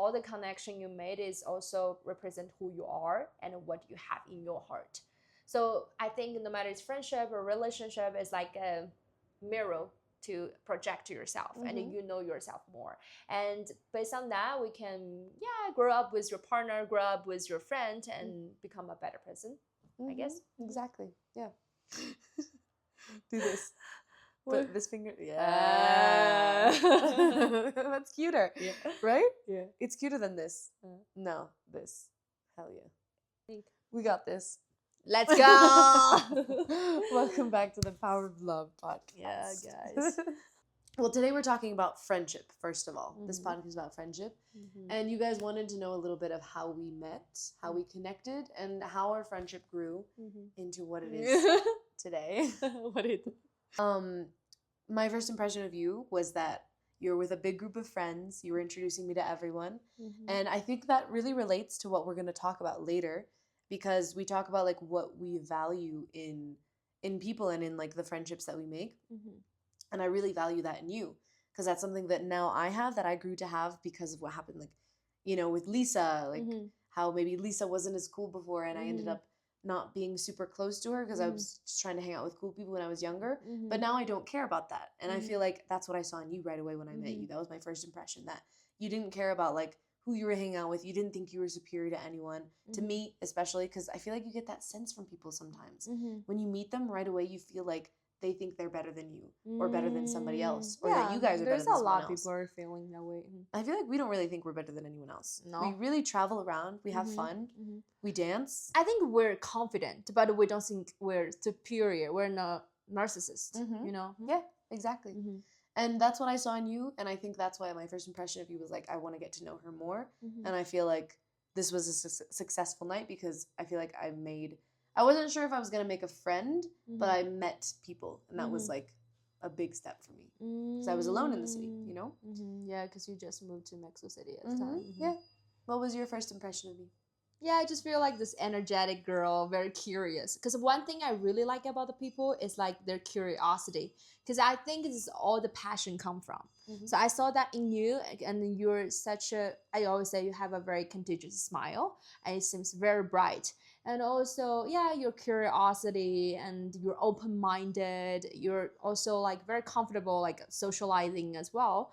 all the connection you made is also represent who you are and what you have in your heart. So I think no matter it's friendship or relationship, it's like a mirror to project to yourself, and then you know yourself more. And based on that, we can grow up with your partner, grow up with your friend, and become a better person. I guess. Exactly. Yeah. Do this. What? Put this finger. Yeah. That's cuter. Yeah. Right? Yeah. It's cuter than this. No, this. Hell yeah. Think. We got this. Let's go. Welcome back to the Power of Love podcast. Yeah, guys. Well, today we're talking about friendship, first of all. This podcast is about friendship. And you guys wanted to know a little bit of how we met, how we connected, and how our friendship grew into what it is today. What is it? My first impression of you was that you're with a big group of friends. You were introducing me to everyone. And I think that really relates to what we're going to talk about later, because we talk about like what we value in people and in like the friendships that we make. And I really value that in you, because that's something that now I have, that I grew to have because of what happened, like, you know, with Lisa, like how maybe Lisa wasn't as cool before, and I ended up not being super close to her because I was just trying to hang out with cool people when I was younger. But now I don't care about that. And I feel like that's what I saw in you right away when I met you. That was my first impression, that you didn't care about like who you were hanging out with. You didn't think you were superior to anyone, to me especially, because I feel like you get that sense from people sometimes. When you meet them right away, you feel like they think they're better than you, or better than somebody else, or that you guys are better than someone else. There's a lot of people are feeling that way. I feel like we don't really think we're better than anyone else. No. We really travel around. We have fun. We dance. I think we're confident, but we don't think we're superior. We're not narcissists, you know? Yeah, exactly. And that's what I saw in you, and I think that's why my first impression of you was like, I want to get to know her more. And I feel like this was a successful night, because I feel like I wasn't sure if I was going to make a friend, but I met people, and that was like a big step for me, because I was alone in the city, you know? Yeah, because you just moved to Mexico City at the time. Yeah. What was your first impression of me? Yeah, I just feel like this energetic girl, very curious. Because one thing I really like about the people is like their curiosity. Because I think it's all the passion come from. So I saw that in you, and you're I always say you have a very contagious smile, and it seems very bright. And also, yeah, your curiosity, and you're open-minded. You're also like very comfortable, like socializing as well.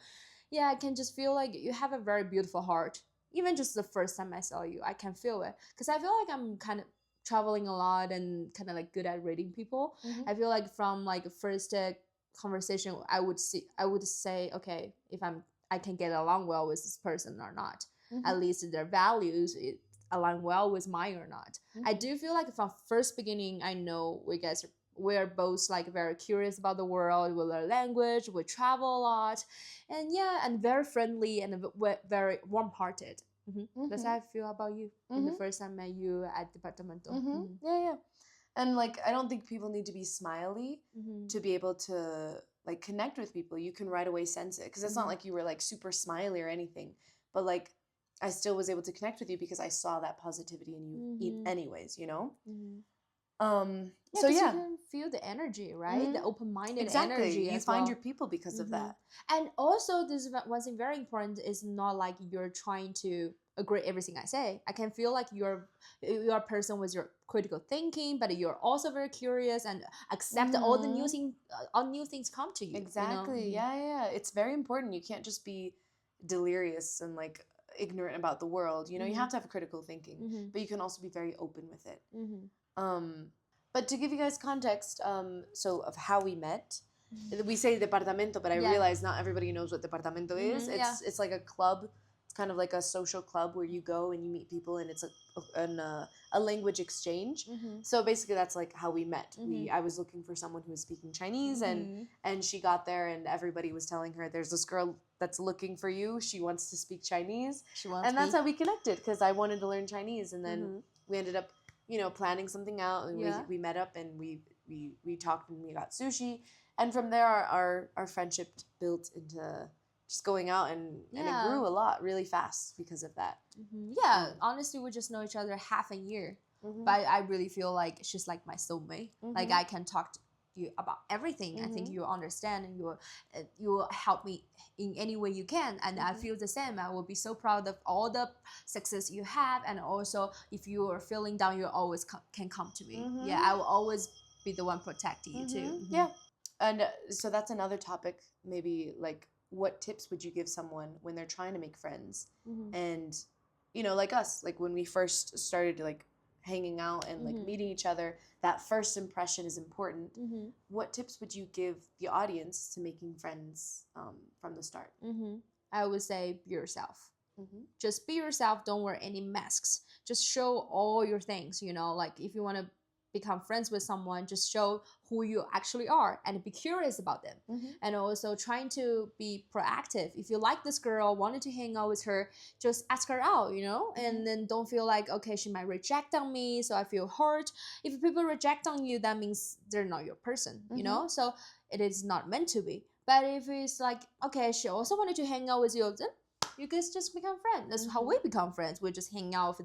Yeah, I can just feel like you have a very beautiful heart. Even just the first time I saw you, I can feel it. Because I feel like I'm kind of traveling a lot and kind of like good at reading people. I feel like from like first conversation, I would say, okay, if I can get along well with this person or not. At least their values align well with mine or not. I do feel like from first beginning, I know we're both like very curious about the world. We learn language, we travel a lot, and very friendly and very warm-hearted. That's how I feel about you. The first time I met you at Departamento. Yeah. And like, I don't think people need to be smiley to be able to like connect with people. You can right away sense it, because it's not like you were like super smiley or anything, but like I still was able to connect with you because I saw that positivity in you anyways, you know? So yeah, you can feel the energy, right? The open-minded energy. energy. You find your people because of that. And also, this one thing very important is not like you're trying to agree everything I say. I can feel like you're a person with your critical thinking, but you're also very curious and accept all the new things come to you. Exactly. You know? Yeah. It's very important. You can't just be delirious and like ignorant about the world. You know, you have to have critical thinking, but you can also be very open with it. But to give you guys context, so of how we met, we say departamento, but I realize not everybody knows what departamento is. It's like a club. It's kind of like a social club where you go and you meet people, and it's a language exchange. So basically, that's like how we met. I was looking for someone who was speaking Chinese, and she got there, and everybody was telling her, "There's this girl that's looking for you. She wants to speak Chinese." And that's how we connected, because I wanted to learn Chinese, and then we ended up, you know, planning something out, and we met up, and we talked, and we got sushi, and from there our friendship built into just going out, and it grew a lot really fast because of that. Honestly, we just know each other half a year, but I really feel like she's like my soulmate. Like I can talk you about everything. I think you understand, and you will help me in any way you can, and I feel the same. I will be so proud of all the success you have, and also if you are feeling down, you always can come to me. Yeah, I will always be the one protecting you too. Yeah. And so that's another topic, maybe, like, what tips would you give someone when they're trying to make friends? And, you know, like us, like when we first started like hanging out and like meeting each other, that first impression is important. What tips would you give the audience to making friends from the start? I would say be yourself. Just be yourself. Don't wear any masks. Just show all your things, you know, like if you want to become friends with someone, just show who you actually are and be curious about them. And also trying to be proactive. If you like this girl, wanted to hang out with her, just ask her out, you know, and then don't feel like, okay, she might reject on me, so I feel hurt. If people reject on you, that means they're not your person, you know, so it is not meant to be. But if it's like, okay, she also wanted to hang out with you, then you guys just become friends. That's how we become friends. We just hang out for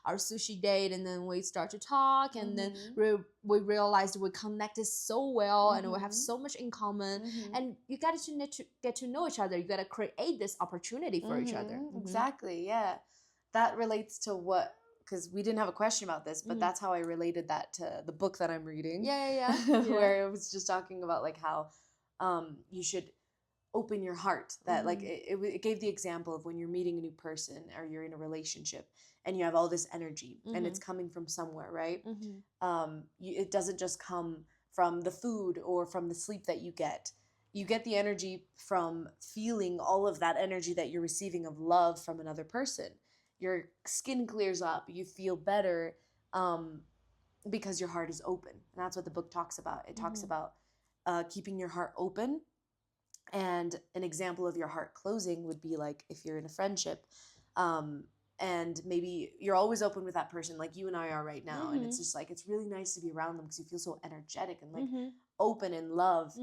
our sushi date, and then we start to talk, and then we realized we connected so well, and we have so much in common. And you got to get to know each other. You got to create this opportunity for each other. Exactly. Yeah, that relates to what, because we didn't have a question about this, but that's how I related that to the book that I'm reading. Yeah. Where it was just talking about like how you should open your heart, that like it gave the example of when you're meeting a new person or you're in a relationship and you have all this energy and it's coming from somewhere, right? It doesn't just come from the food or from the sleep that you get the energy from feeling all of that energy that you're receiving of love from another person. Your skin clears up, you feel better because your heart is open. And that's what the book talks about. It talks about keeping your heart open. And an example of your heart closing would be like if you're in a friendship and maybe you're always open with that person, like you and I are right now. And it's just like, it's really nice to be around them because you feel so energetic and like open in love.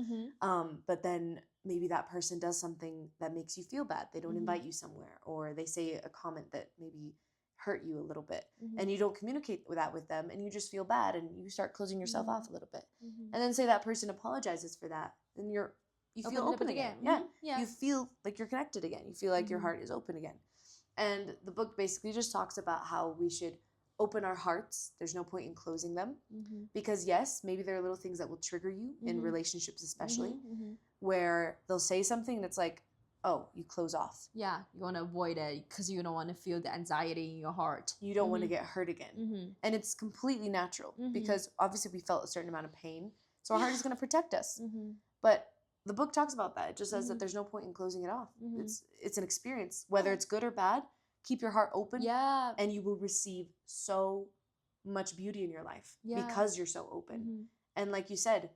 But then maybe that person does something that makes you feel bad. They don't invite you somewhere, or they say a comment that maybe hurt you a little bit, and you don't communicate with them, and you just feel bad and you start closing yourself off a little bit. And then say that person apologizes for that, and you feel open again. Yeah. You feel like you're connected again. You feel like your heart is open again. And the book basically just talks about how we should open our hearts. There's no point in closing them because yes, maybe there are little things that will trigger you in relationships, especially where they'll say something and it's like, oh, you close off. Yeah, you want to avoid it because you don't want to feel the anxiety in your heart. You don't want to get hurt again. And it's completely natural because obviously we felt a certain amount of pain. So our heart is going to protect us. But the book talks about that. It just says that there's no point in closing it off. It's an experience. Whether it's good or bad, keep your heart open. Yeah. And you will receive so much beauty in your life because you're so open. And like you said,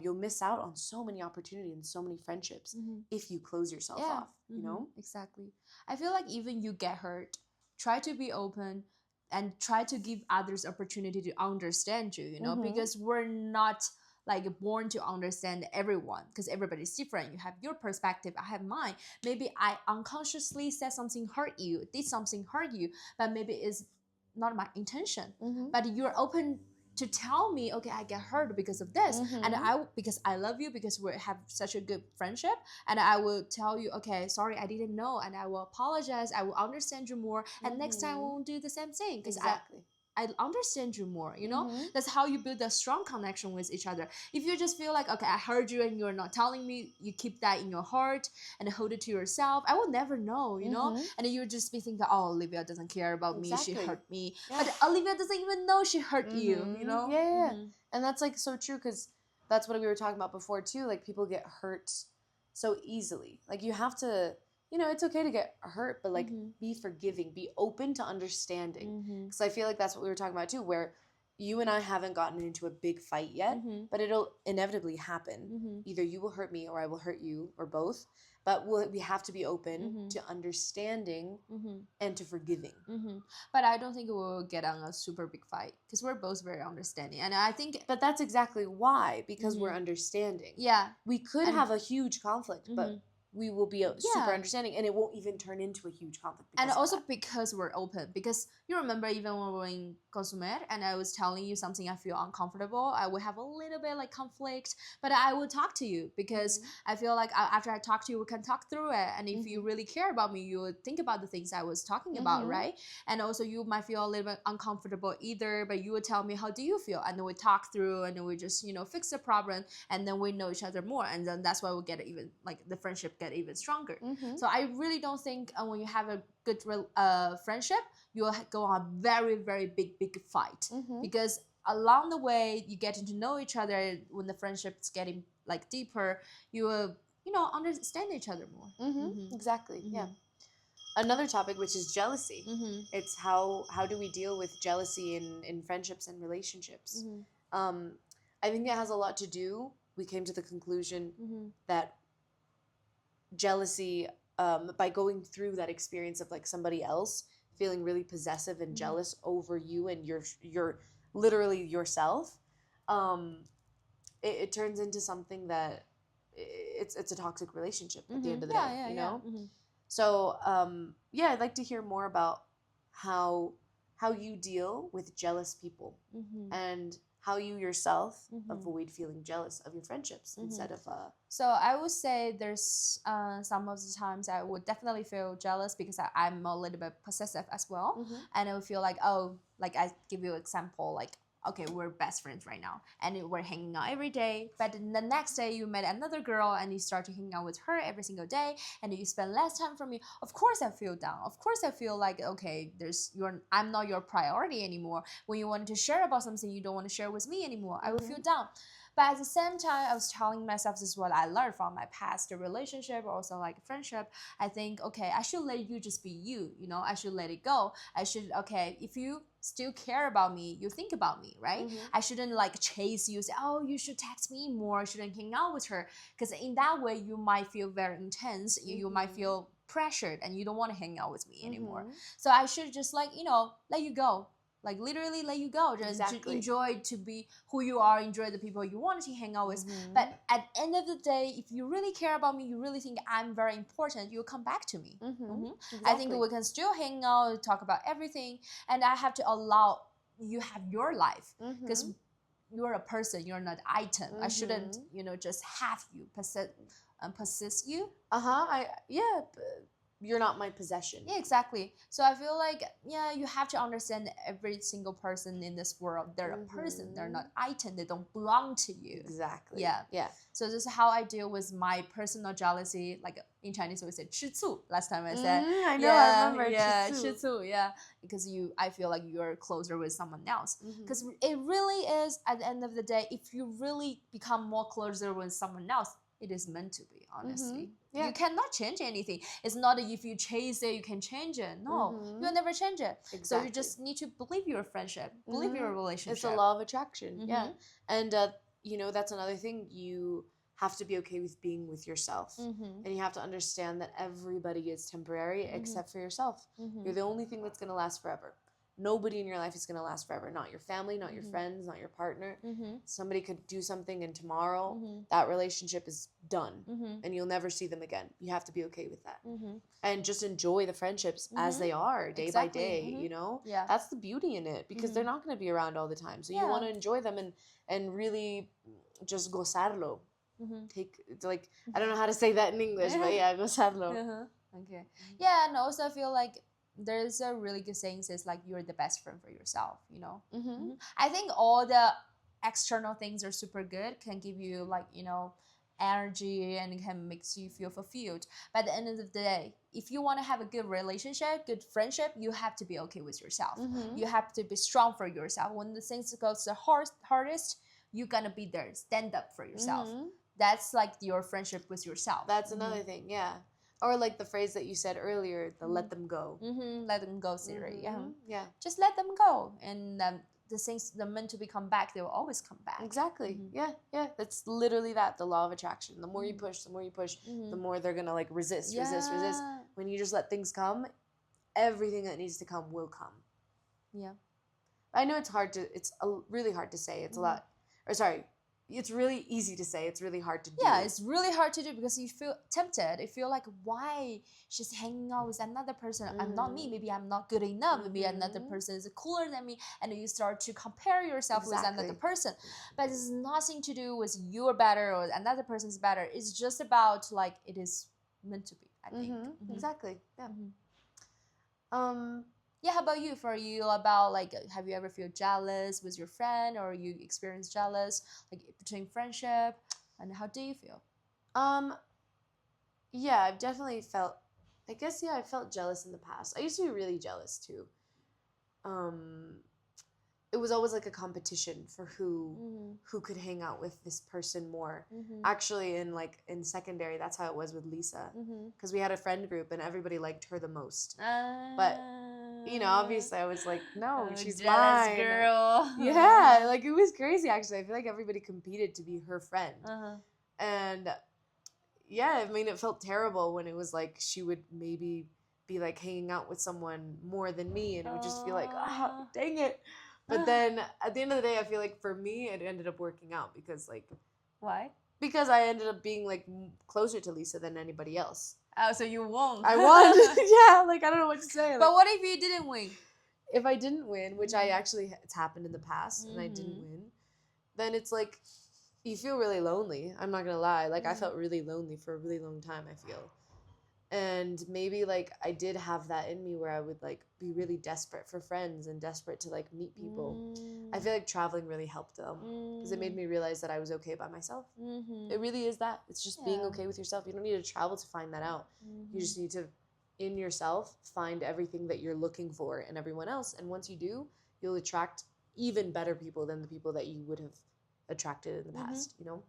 you'll miss out on so many opportunities and so many friendships if you close yourself off, you know? Exactly. I feel like even you get hurt, try to be open and try to give others opportunity to understand you, you know, because we're not like born to understand everyone because everybody's different. You have your perspective, I have mine. Maybe I unconsciously said something hurt you, did something hurt you, but maybe it's not my intention. But you're open to tell me, okay, I get hurt because of this, and because I love you, because we have such a good friendship, and I will tell you, okay, sorry, I didn't know, and I will apologize. I will understand you more, and next time I won't do the same thing because I understand you more, you know? That's how you build a strong connection with each other. If you just feel like, okay, I heard you and you're not telling me, you keep that in your heart and hold it to yourself, I will never know, you know? And you just be thinking, oh, Olivia doesn't care about me, she hurt me. But Olivia doesn't even know she hurt you, you know? Yeah. And that's like so true because that's what we were talking about before too. Like people get hurt so easily. Like you have to, you know, it's okay to get hurt, but like be forgiving, be open to understanding. Because I feel like that's what we were talking about too, where you and I haven't gotten into a big fight yet, but it'll inevitably happen. Either you will hurt me or I will hurt you or both. But we have to be open to understanding and to forgiving. But I don't think we'll get on a super big fight because we're both very understanding. And I think... But that's exactly why, because we're understanding. Yeah. We could have a huge conflict, but we will be super understanding, and it won't even turn into a huge conflict. And also because we're open. Because you remember even when we were in Consumer and I was telling you something I feel uncomfortable, I would have a little bit like conflict, but I would talk to you because I feel like after I talk to you, we can talk through it. And if you really care about me, you would think about the things I was talking about, right? And also you might feel a little bit uncomfortable either, but you would tell me, how do you feel? And then we talk through and then we just, you know, fix the problem, and then we know each other more. And then that's why we get even, like, the friendship get even stronger. So I really don't think when you have a good friendship, you'll go on a very, very big fight. Because along the way, you getting to know each other. When the friendship's getting like deeper, you will, you know, understand each other more. Exactly. Yeah. Another topic, which is jealousy. It's how do we deal with jealousy in friendships and relationships. I think it has a lot to do. We came to the conclusion that jealousy, by going through that experience of like somebody else feeling really possessive and jealous over you and your literally yourself, it turns into something that it's a toxic relationship at the end of the day, you know? So I'd like to hear more about how you deal with jealous people and how you yourself avoid feeling jealous of your friendships instead of So I would say there's some of the times I would definitely feel jealous because I'm a little bit possessive as well. And I would feel like, oh, like I give you an example, like, okay, we're best friends right now and we're hanging out every day, but the next day you met another girl and you start to hang out with her every single day and you spend less time for me. Of course I feel down. Of course I feel like, okay, I'm not your priority anymore. When you wanted to share about something, you don't want to share with me anymore. I would feel down. But at the same time, I was telling myself, this is what I learned from my past relationship or also like friendship. I think, okay, I should let you just be you, you know, I should let it go. I should, okay, if you still care about me, you think about me, right? I shouldn't like chase you, say, oh, you should text me more, I shouldn't hang out with her. Because in that way, you might feel very intense, you might feel pressured and you don't want to hang out with me anymore. So I should just like, you know, let you go. Like literally let you go. Just enjoy to be who you are, enjoy the people you want to hang out with. But at the end of the day, if you really care about me, you really think I'm very important, you'll come back to me. Exactly. I think we can still hang out, talk about everything, and I have to allow you have your life because you're a person, you're not an item. I shouldn't, you know, just have you possess you. You're not my possession. Yeah, exactly. So I feel like, yeah, you have to understand every single person in this world. They're a person. They're not item. They don't belong to you. Exactly. Yeah. Yeah. So this is how I deal with my personal jealousy. Like in Chinese, we say 吃醋. Last time I said. I know. I remember. Yeah, 吃醋. Yeah. Because I feel like you're closer with someone else. Because it really is, at the end of the day, if you really become more closer with someone else, it is meant to be, honestly. You cannot change anything. It's not if you chase it, you can change it. No, you'll never change it. Exactly. So you just need to believe your friendship, believe your relationship. It's a law of attraction. Yeah. And, you know, that's another thing. You have to be okay with being with yourself. And you have to understand that everybody is temporary except for yourself. You're the only thing that's going to last forever. Nobody in your life is going to last forever. Not your family, not your friends, not your partner. Somebody could do something and tomorrow that relationship is done and you'll never see them again. You have to be okay with that. And just enjoy the friendships as they are, day by day, you know? Yeah. That's the beauty in it because they're not going to be around all the time. So you want to enjoy them and really just gozarlo. Take, like, I don't know how to say that in English, but yeah, gozarlo. Okay. Yeah, and also I feel like there's a really good saying says like you're the best friend for yourself, you know. I think all the external things are super good, can give you like, you know, energy and can makes you feel fulfilled. But at the end of the day, if you want to have a good relationship, good friendship, you have to be okay with yourself. You have to be strong for yourself. When the things goes the hardest, you're gonna be there, stand up for yourself. That's like your friendship with yourself. That's another thing, yeah. Or like the phrase that you said earlier, the let them go. Let them go theory. Yeah. Just let them go. And the things they're meant to become back, they will always come back. Exactly. Yeah. That's literally that, the law of attraction. The more you push, the more they're going to like resist. When you just let things come, everything that needs to come will come. Yeah. I know it's really hard to say. It's a lot. Or sorry, it's really easy to say. It's really hard to do. Yeah, it's really hard to do because you feel tempted. You feel like, why she's hanging out with another person and not me? Maybe I'm not good enough. Maybe another person is cooler than me. And you start to compare yourself with another person. But it's nothing to do with you're better or another person's better. It's just about like it is meant to be, I think. Exactly. Yeah. Yeah, how about you? For you, about like, have you ever feel jealous with your friend, or you experience jealous like between friendship, and how do you feel? Yeah, I've definitely felt. I guess I felt jealous in the past. I used to be really jealous too. It was always like a competition for who could hang out with this person more. Actually, in secondary, that's how it was with Lisa, because we had a friend group and everybody liked her the most. But obviously, I was like, no, she's mine, girl. Yeah, like it was crazy. Actually, I feel like everybody competed to be her friend, and yeah, I mean, it felt terrible when it was like she would maybe be like hanging out with someone more than me, and it would just feel like, ah, dang it. But then at the end of the day, I feel like for me, it ended up working out because like, why? Because I ended up being like closer to Lisa than anybody else. Oh, so you won. I won. Yeah, like I don't know what to say. Like, but what if you didn't win? If I didn't win, which I actually, it's happened in the past, and I didn't win, then it's like you feel really lonely. I'm not gonna lie. Like I felt really lonely for a really long time, I feel. And maybe like I did have that in me where I would like be really desperate for friends and desperate to like meet people. I feel like traveling really helped them because it made me realize that I was okay by myself. It really is that. It's just being okay with yourself. You don't need to travel to find that out. You just need to, in yourself, find everything that you're looking for in everyone else. And once you do, you'll attract even better people than the people that you would have attracted in the past, you know?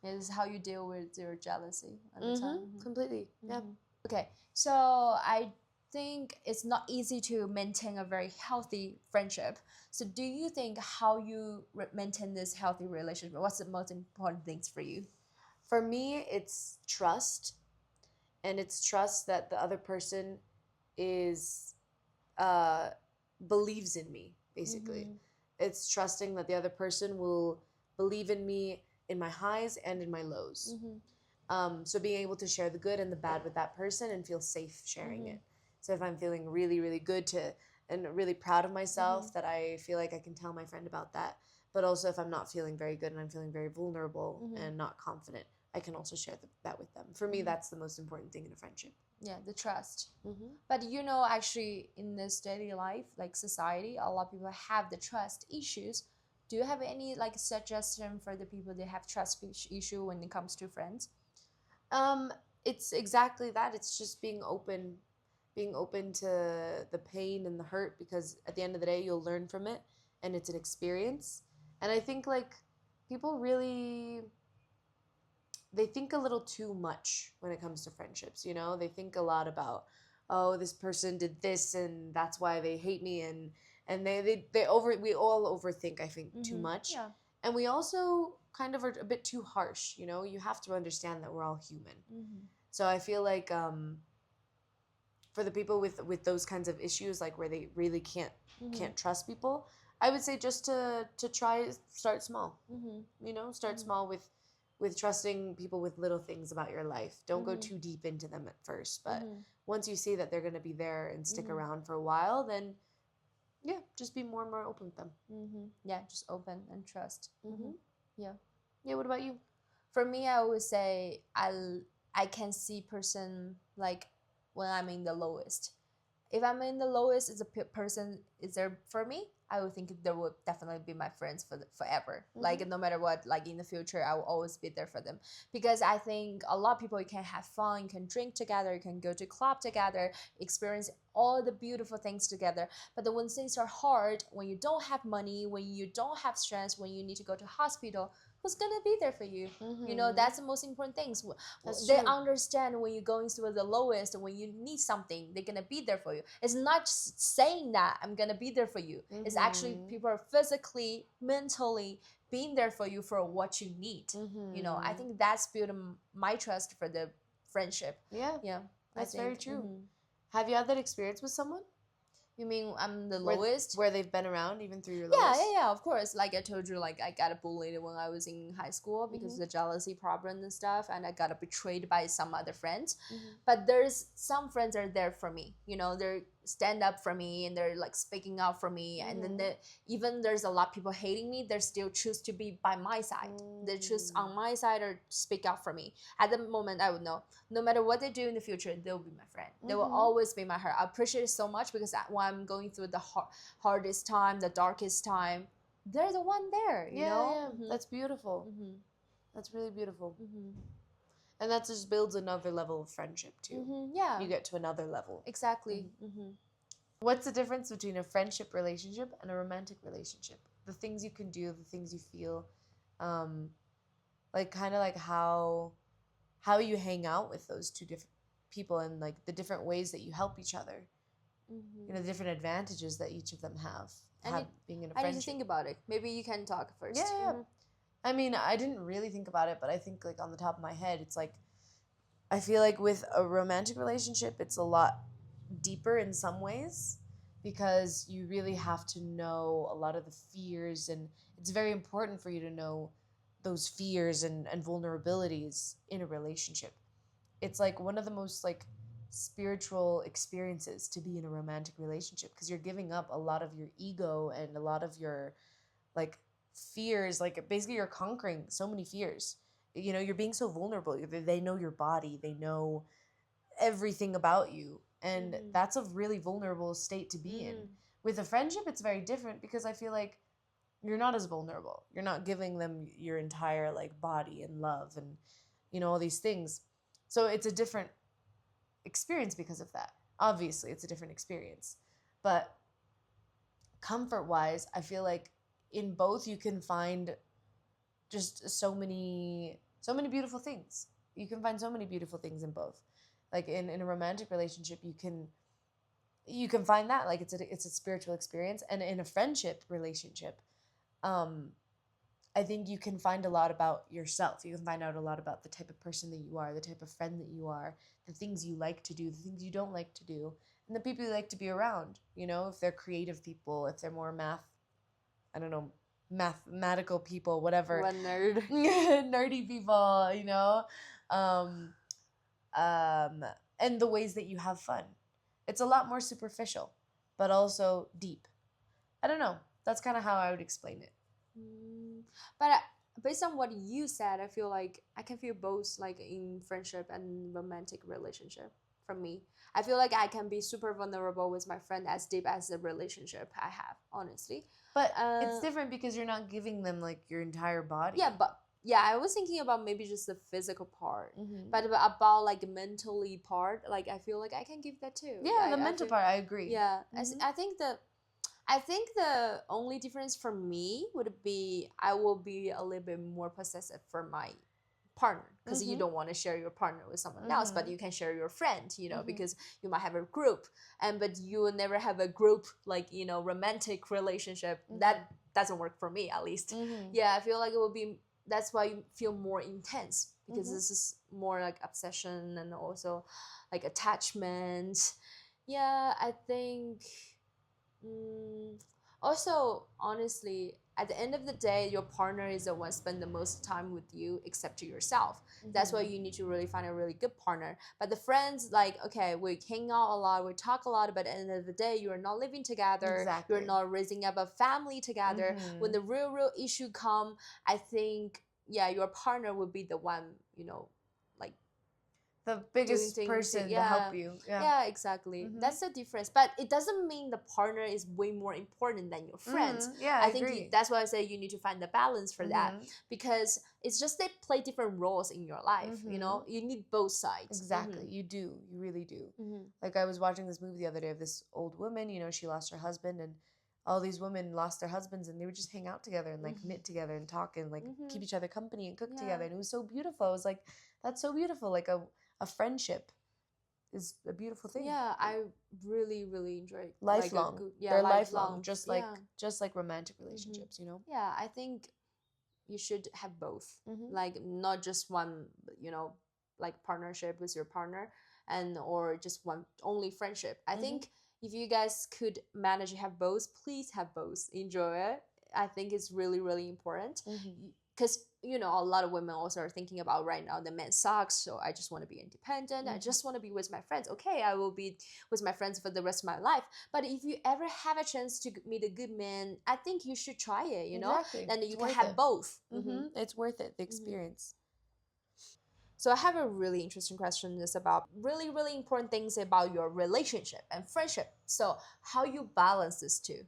Is how you deal with your jealousy at the time. Completely. Yeah. Okay, so I think it's not easy to maintain a very healthy friendship. So do you think how you maintain this healthy relationship? What's the most important things for you? For me, it's trust. And it's trust that the other person is believes in me, basically. It's trusting that the other person will believe in me in my highs and in my lows. So being able to share the good and the bad with that person and feel safe sharing it. So if I'm feeling really, really good and really proud of myself, that I feel like I can tell my friend about that. But also if I'm not feeling very good and I'm feeling very vulnerable and not confident, I can also share that with them. For me, that's the most important thing in a friendship. Yeah, the trust. But actually in this daily life, like society, a lot of people have the trust issues. Do you have any like suggestion for the people that have trust issue when it comes to friends? It's exactly that. It's just being open to the pain and the hurt, because at the end of the day, you'll learn from it, and it's an experience. And I think like people really, they think a little too much when it comes to friendships. They think a lot about, oh, this person did this and that's why they hate me, and we all overthink, I think, too much. Yeah. And we also kind of are a bit too harsh. You have to understand that we're all human. So I feel like for the people with those kinds of issues, like where they really can't trust people, I would say just to try start small. Start small with trusting people with little things about your life. Don't go too deep into them at first, but once you see that they're going to be there and stick around for a while, then yeah, just be more and more open with them. Yeah, just open and trust. Yeah. What about you? For me, I always say I can see person like when I'm in the lowest. If I'm in the lowest, is a person is there for me, I would think they would definitely be my friends for forever. Like no matter what, like in the future, I will always be there for them. Because I think a lot of people, you can have fun, you can drink together, you can go to club together, experience all the beautiful things together. But then when things are hard, when you don't have money, when you don't have strength, when you need to go to hospital, who's gonna be there for you? That's the most important things. They understand when you're going through the lowest, when you need something, they're gonna be there for you. It's not just saying that I'm gonna be there for you. It's actually people are physically, mentally being there for you for what you need. I think that's building my trust for the friendship. Yeah, that's very true. Have you had that experience with someone? You mean I'm the Where, lowest? where they've been around even through your Yeah, lowest? yeah, of course. Like I told you, like I got bullied when I was in high school because of the jealousy problem and stuff, and I got betrayed by some other friends. But there's some friends are there for me. You know, they're stand up for me and they're like speaking out for me. And then even there's a lot of people hating me, they still choose to be by my side. They choose on my side or speak out for me. At the moment, I would know no matter what they do in the future, they'll be my friend. They will always be my heart. I appreciate it so much because when I'm going through the hardest time, the darkest time, they're the one there, you know? Yeah. That's beautiful. That's really beautiful. And that just builds another level of friendship too. Yeah. You get to another level. Exactly. What's the difference between a friendship relationship and a romantic relationship? The things you can do, the things you feel, like kind of like how you hang out with those two different people and like the different ways that you help each other. You know, the different advantages that each of them have being in a friendship. I need to think about it. Maybe you can talk first. Yeah. I mean, I didn't really think about it, but I think like on the top of my head, it's like I feel like with a romantic relationship, it's a lot deeper in some ways because you really have to know a lot of the fears, and it's very important for you to know those fears and vulnerabilities in a relationship. It's like one of the most like spiritual experiences to be in a romantic relationship because you're giving up a lot of your ego and a lot of your like fears. Like basically you're conquering so many fears. You know, you're being so vulnerable. They know your body, they know everything about you, and that's a really vulnerable state to be in. With a friendship, it's very different because I feel like you're not as vulnerable. You're not giving them your entire like body and love and you know all these things. So it's a different experience because of that. Obviously, it's a different experience. But comfort wise, I feel like in both you can find just so many beautiful things. You can find so many beautiful things in both. Like in a romantic relationship, you can find that like it's a spiritual experience, and in a friendship relationship, I think you can find a lot about yourself. You can find out a lot about the type of person that you are, the type of friend that you are, the things you like to do, the things you don't like to do, and the people you like to be around. You know, if they're creative people, if they're more mathematical people, whatever. One nerd. Nerdy people, you know. And the ways that you have fun. It's a lot more superficial, but also deep. I don't know. That's kind of how I would explain it. But based on what you said, I feel like I can feel both, like in friendship and romantic relationship. From me, I feel like I can be super vulnerable with my friend as deep as the relationship I have, honestly. But it's different because you're not giving them like your entire body. Yeah, but yeah, I was thinking about maybe just the physical part, but about like mentally part, like I feel like I can give that too. Yeah, the mental part, I agree. Yeah, I think the only difference for me would be I will be a little bit more possessive for my partner because you don't want to share your partner with someone else, but you can share your friend, you know, because you might have a group, but you will never have a group like, you know, romantic relationship. That doesn't work for me, at least. Yeah, I feel like it will be, that's why you feel more intense because this is more like obsession and also like attachment. Yeah, I think also, honestly, at the end of the day, your partner is the one spend the most time with you except to yourself. That's why you need to really find a really good partner. But the friends, like, okay, we hang out a lot, we talk a lot, but at the end of the day, you're not living together. Exactly. You're not raising up a family together. When the real issue come, I think, yeah, your partner would be the one, you know, like the biggest person to help you. Yeah, exactly. That's the difference. But it doesn't mean the partner is way more important than your friends. Yeah, I think agree. That's why I say you need to find the balance for that, because it's just they play different roles in your life. You know, you need both sides. Exactly. You do. You really do. Like I was watching this movie the other day of this old woman. You know, she lost her husband, and all these women lost their husbands, and they would just hang out together and like knit together and talk and like keep each other company and cook together, and it was so beautiful. I was like, that's so beautiful. Like a friendship is a beautiful thing. Yeah, I really, really enjoy lifelong. Like they're lifelong, just like romantic relationships, you know. Yeah, I think you should have both, like not just one, you know, like partnership with your partner and or just one only friendship. I think if you guys could manage to have both, please have both. Enjoy it. I think it's really, really important. Because, you know, a lot of women also are thinking about right now the man sucks, so I just want to be independent. I just want to be with my friends. Okay, I will be with my friends for the rest of my life. But if you ever have a chance to meet a good man, I think you should try it, you know? And you can have both. It's worth it, the experience. So I have a really interesting question. It's about really, really important things about your relationship and friendship. So how you balance this two,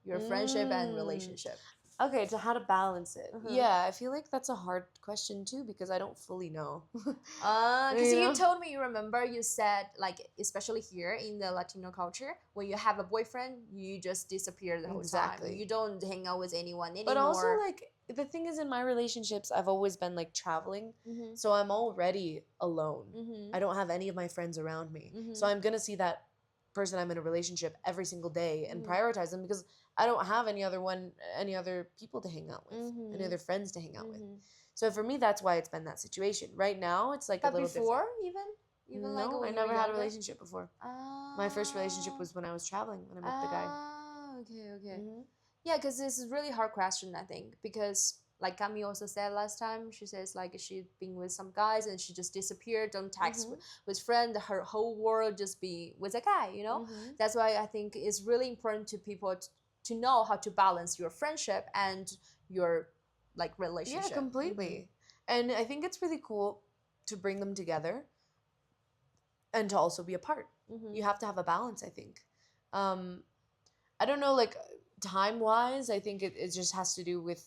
your friendship and relationship. Okay, so how to balance it? Yeah, I feel like that's a hard question too because I don't fully know. Because you told me, you remember, you said, like, especially here in the Latino culture, when you have a boyfriend, you just disappear the whole time. You don't hang out with anyone anymore. But also, like, the thing is, in my relationships, I've always been, like, traveling. So I'm already alone. I don't have any of my friends around me. So I'm going to see that person I'm in a relationship every single day and prioritize them because I don't have any other people to hang out with, any other friends to hang out with. So for me, that's why it's been that situation. Right now, it's like a little before, different. even no, like I never had a relationship before. My first relationship was when I was traveling, when I met the guy. Okay. Yeah, because this is a really hard question, I think, because like Cami also said last time, she says like she's been with some guys and she just disappeared, don't text with friend, her whole world just be with a guy, you know? That's why I think it's really important to people to know how to balance your friendship and your like relationship. Yeah, completely. And I think it's really cool to bring them together and to also be apart. You have to have a balance, I think. I don't know, like time-wise, I think it just has to do with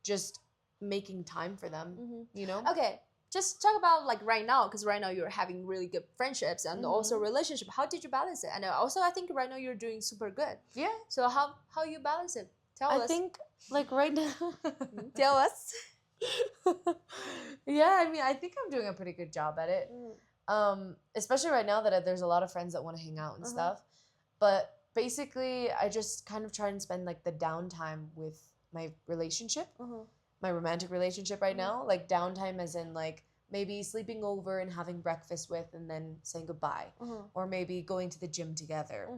just making time for them, you know? Okay, just talk about like right now, because right now you're having really good friendships and also relationship. How did you balance it? And also I think right now you're doing super good. Yeah. So how you balance it? Tell us. I think like right now. Tell us. Yeah, I mean, I think I'm doing a pretty good job at it. Especially right now that there's a lot of friends that want to hang out and stuff. But basically, I just kind of try and spend like the downtime with my relationship, my romantic relationship right now. Like downtime as in like maybe sleeping over and having breakfast with and then saying goodbye. Or maybe going to the gym together.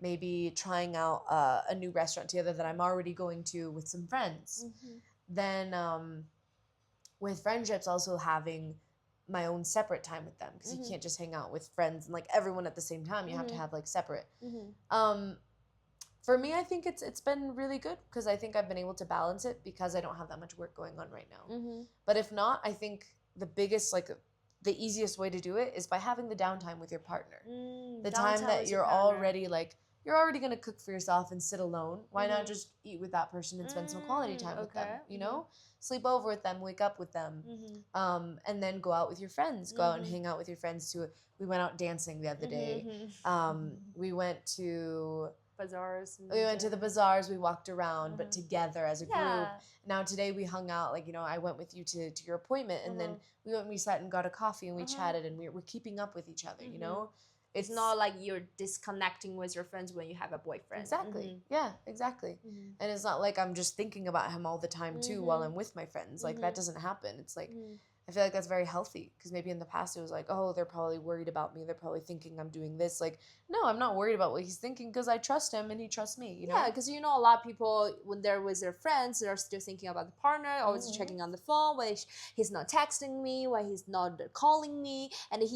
Maybe trying out a new restaurant together that I'm already going to with some friends. Then with friendships, also having my own separate time with them because you can't just hang out with friends and like everyone at the same time. You have to have like separate. For me, I think it's been really good because I think I've been able to balance it because I don't have that much work going on right now. But if not, I think the biggest, like the easiest way to do it is by having the downtime with your partner. The time that you're already like, you're already going to cook for yourself and sit alone. Why not just eat with that person and spend some quality time with them, you know? Sleep over with them, wake up with them, and then go out with your friends. Go out and hang out with your friends too. We went out dancing the other day. We went to bazaars. We went to the bazaars. We walked around, but together as a group. Now today we hung out. Like, you know, I went with you to your appointment, and then we went and we sat and got a coffee and we chatted, and we're keeping up with each other. You know, it's not like you're disconnecting with your friends when you have a boyfriend. Exactly. Yeah, exactly. And it's not like I'm just thinking about him all the time too while I'm with my friends. Like that doesn't happen. It's like I feel like that's very healthy because maybe in the past it was like, oh, they're probably worried about me. They're probably thinking I'm doing this. Like, no, I'm not worried about what he's thinking because I trust him and he trusts me, you know? Yeah, because you know a lot of people, when they're with their friends, they're still thinking about the partner, always checking on the phone, why he's not texting me, why he's not calling me, and they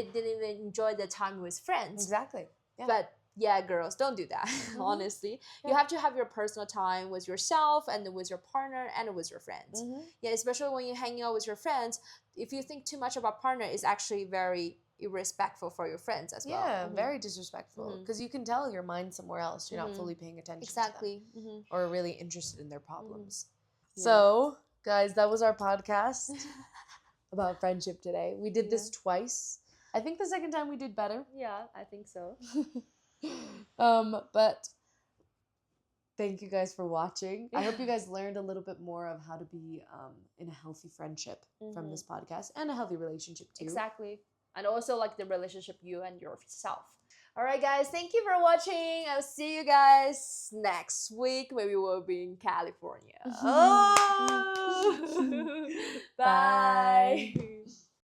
didn't even enjoy the time with friends. Exactly. Yeah. But yeah, girls, don't do that, honestly. Yeah. You have to have your personal time with yourself and with your partner and with your friends. Yeah, especially when you're hanging out with your friends, if you think too much about partner, it's actually very irrespectful for your friends as well. Yeah, very disrespectful. Because you can tell your mind's somewhere else. You're not fully paying attention to them. Or really interested in their problems. Yeah. So, guys, that was our podcast about friendship today. We did this twice. I think the second time we did better. Yeah, I think so. But thank you guys for watching. I hope you guys learned a little bit more of how to be in a healthy friendship from this podcast and a healthy relationship too. Exactly. And also like the relationship you and yourself. All right, guys, thank you for watching. I'll see you guys next week. Maybe we'll be in California. Oh! Bye.